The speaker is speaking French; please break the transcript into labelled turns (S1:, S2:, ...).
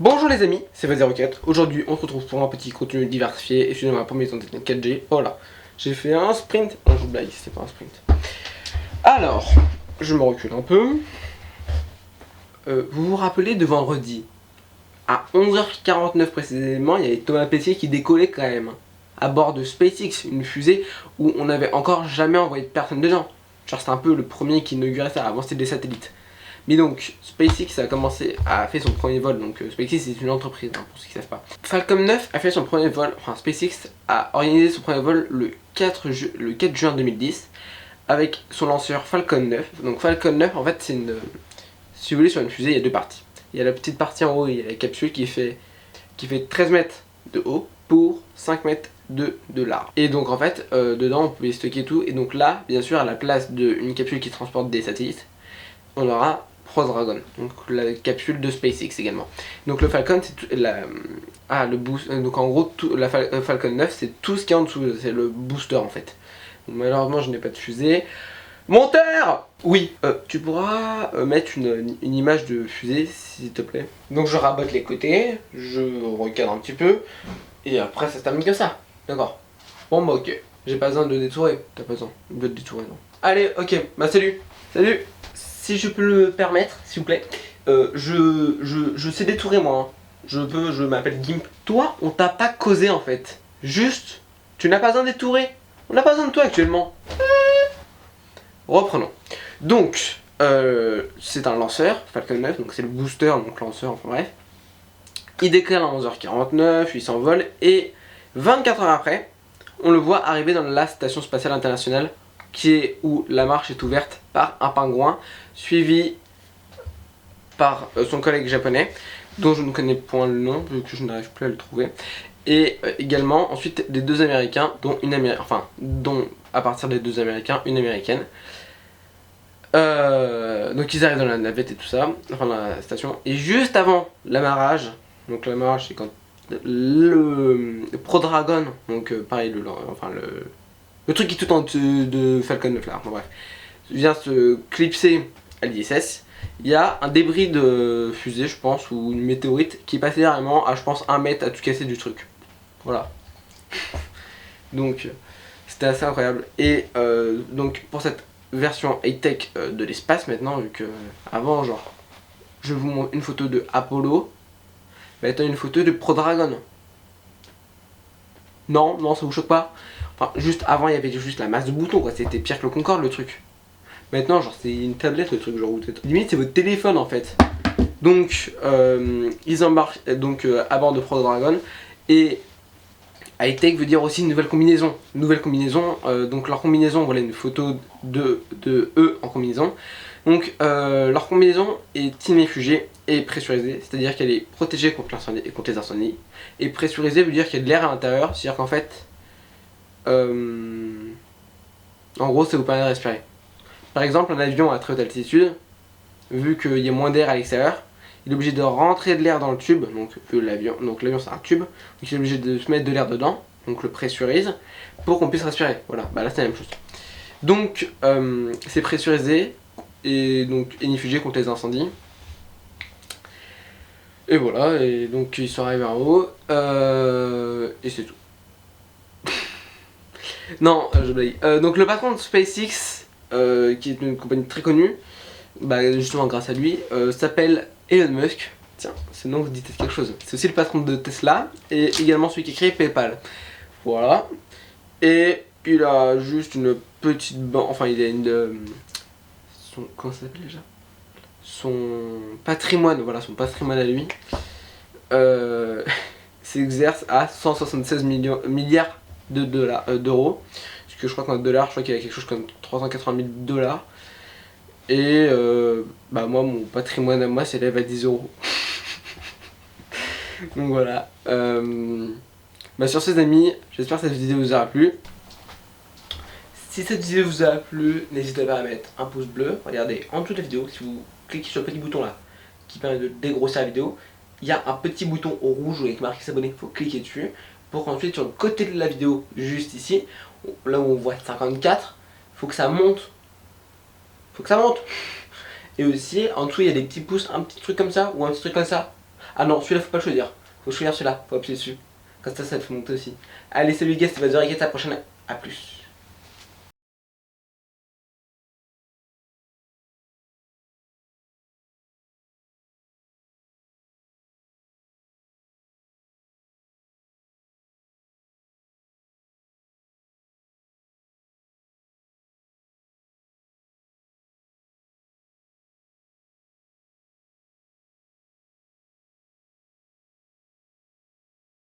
S1: Bonjour les amis, c'est Vaz04. Aujourd'hui on se retrouve pour un petit contenu diversifié et je suis dans ma première tentative 4G. Voilà, j'ai fait un sprint. Non, je blague, c'était pas un sprint. Alors, je me recule un peu. Vous vous rappelez de vendredi à 11h49 précisément, il y avait Thomas Pesquet qui décollait quand même à bord de SpaceX, une fusée où on n'avait encore jamais envoyé de personne dedans. Genre c'était un peu le premier qui inaugurait ça, avant c'était des satellites. Mais donc, SpaceX a fait son premier vol, donc SpaceX c'est une entreprise, hein, pour ceux qui ne savent pas. Falcon 9 a fait son premier vol, enfin SpaceX a organisé son premier vol le 4 juin 2010 avec son lanceur Falcon 9. Donc Falcon 9 en fait c'est une... Si vous voulez sur une fusée il y a deux parties. Il y a la petite partie en haut, il y a la capsule qui fait 13 mètres de haut pour 5 mètres de large. Et donc en fait, dedans on pouvait stocker tout. Et donc là, bien sûr, à la place d'une capsule qui transporte des satellites, on aura Crew Dragon, donc la capsule de SpaceX également. Donc le Falcon, c'est le boost. Donc en gros, Falcon 9, c'est tout ce qui est en dessous, c'est le booster en fait. Donc, malheureusement, je n'ai pas de fusée. Monteur! Oui, tu pourras mettre une image de fusée s'il te plaît. Donc je rabote les côtés, je recadre un petit peu, et après ça se termine comme ça. D'accord. Bon bah ok, j'ai pas besoin de détourer. T'as pas besoin de détourer, non. Allez, ok, bah salut. Salut. Si je peux le permettre, s'il vous plaît, je sais détourer moi. Hein. Je m'appelle Gimp. Toi, on t'a pas causé en fait. Juste, tu n'as pas besoin de détourer. On n'a pas besoin de toi actuellement. Reprenons. Donc, c'est un lanceur, Falcon 9, donc c'est le booster, donc lanceur, enfin bref. Il décolle à 11h49, il s'envole, et 24 heures après, on le voit arriver dans la station spatiale internationale, où la marche est ouverte par un pingouin, suivi par son collègue japonais, dont je ne connais point le nom, vu que je n'arrive plus à le trouver. Et également, ensuite, des deux américains, dont à partir des deux américains, une américaine. Donc ils arrivent dans la navette et tout ça, enfin dans la station, et juste avant l'amarrage, donc l'amarrage c'est quand le Crew Dragon, donc pareil, le truc qui est tout en dessous de Falcon 9 là, enfin, bref, vient se clipser à l'ISS, il y a un débris de fusée je pense, ou une météorite qui est passé carrément à je pense 1 mètre à tout casser du truc, voilà. Donc c'était assez incroyable, et donc pour cette version high-tech de l'espace maintenant, vu que avant genre je vous montre une photo de Apollo, maintenant une photo de Crew Dragon. Non, ça vous choque pas? Enfin juste avant il y avait juste la masse de boutons quoi, c'était pire que le Concorde le truc. Maintenant genre c'est une tablette le truc, genre limite c'est votre téléphone en fait. Donc ils embarquent donc à bord de Crew Dragon, et high-tech veut dire aussi une nouvelle combinaison. Donc leur combinaison, voilà une photo de eux en combinaison. Donc leur combinaison est ignifugée et pressurisée, c'est-à-dire qu'elle est protégée contre l'incendie et contre les incendies. Et pressurisée veut dire qu'il y a de l'air à l'intérieur, c'est-à-dire qu'en fait, en gros, ça vous permet de respirer. Par exemple, un avion à très haute altitude, vu qu'il y a moins d'air à l'extérieur, il est obligé de rentrer de l'air dans le tube, donc l'avion c'est un tube, donc il est obligé de se mettre de l'air dedans, donc le pressurise, pour qu'on puisse respirer. Voilà, bah là c'est la même chose. Donc c'est pressurisé, et donc ignifugé contre les incendies. Et voilà, et donc ils sont arrivés en haut, et c'est tout. Non, je blague. Donc le patron de SpaceX, qui est une compagnie très connue, bah justement grâce à lui, s'appelle Elon Musk. Tiens, ce nom vous dit peut-être quelque chose. C'est aussi le patron de Tesla et également celui qui a créé PayPal. Voilà. Et il a juste une petite banque, enfin il a comment ça s'appelle déjà? Son patrimoine, voilà, son patrimoine à lui s'exerce à 176 milliards d'euros. Parce que je crois qu'en dollars, je crois qu'il y a quelque chose comme 380 000 dollars. Et bah moi, mon patrimoine à moi s'élève à 10 euros. Donc voilà. Bah sur ces amis, j'espère que cette vidéo vous aura plu. Si cette vidéo vous a plu, n'hésitez pas à mettre un pouce bleu. Regardez, en dessous de la vidéo, si vous cliquez sur le petit bouton là, qui permet de dégrossir la vidéo, il y a un petit bouton rouge avec marqué s'abonner, il faut cliquer dessus. Pour qu'ensuite sur le côté de la vidéo, juste ici, là où on voit 54, faut que ça monte. Et aussi, en dessous, il y a des petits pouces, un petit truc comme ça, ou un petit truc comme ça. Ah non, celui-là, faut pas le choisir. Faut choisir celui-là, faut appuyer dessus. Comme ça te fait monter aussi. Allez, salut les gars, c'était Vazorek, à la prochaine. A plus.